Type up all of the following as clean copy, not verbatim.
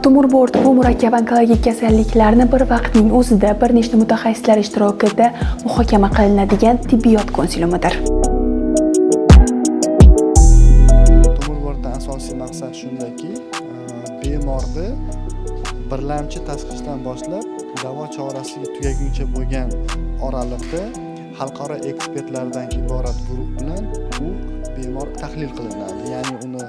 Tumor bo'rdi bu murakkab onkologik kasalliklarni bir vaqtning o'zida bir nechta mutaxassislar ishtirokida muhokama qilinadigan tibbiyot konsiliumidir. Tumor bo'rdidan asosiy maqsad shundaki, bemorni birlamchi tashxisdan boshlab davo chorasi tugaguncha bo'lgan oralig'da xalqaro ekspertlardan iborat guruh bilan u bemor tahlil qilinadi. Ya'ni uni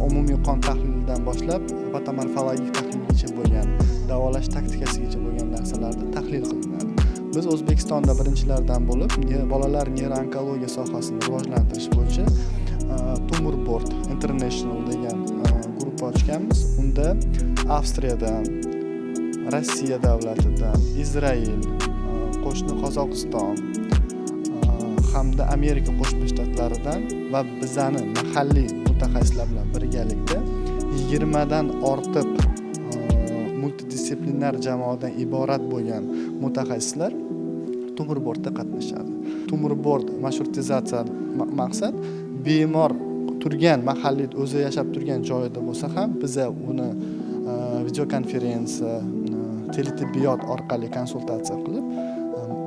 umumiy qon tahlilidan boshlab patomorfologik tahlilgacha bo'lgan, davolash taktikasigacha bo'lgan narsalarda tahlil qilinadi. Biz O'zbekistonda birinchilardan bo'lib, bolalar neyronkologiya sohasini rivojlantirish bo'yicha Tumor Board International degan guruh ochganmiz. Unda Avstriyadan, Rossiya davlatidan, Izrail, qo'shni Qozog'iston hamda Amerika Qo'shma Shtatlaridan va bizani mahalliy mutaxassislar bilan birgalikda 20 dan ortiq multidisiplinar jamoadan iborat bo'lgan mutaxassislar Tumor Boardda qatnashadi. Tumor Board marshrutisasiya maqsad bemor turgan mahalliy o'zi yashab turgan joyida bo'lsa ham biza uni videokonferensiya, teletibbiyot orqali konsultatsiya qilib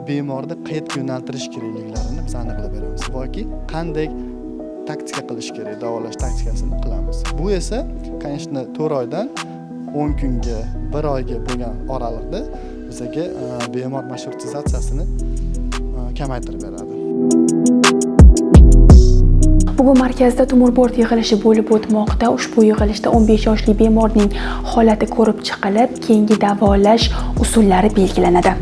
bemorni qayerga yo'naltirish kerakliklarini biz aniqlab beramiz yoki qanday taktika qilish kerak, davolash taktikasini qilamiz. Bu esa, конечно, 4 oydan 10 kunga, 1 oyga bo'lgan oraliqda bizga bemor marshrutisasiyasini kamaytirib beradi. Bugun markazda tumor bo'rdi yig'ilishi bo'lib o'tmoqda. Ushbu yig'ilishda 15 yoshli bemorning holati ko'rib chiqilib, keyingi davolash usullari belgilanadi.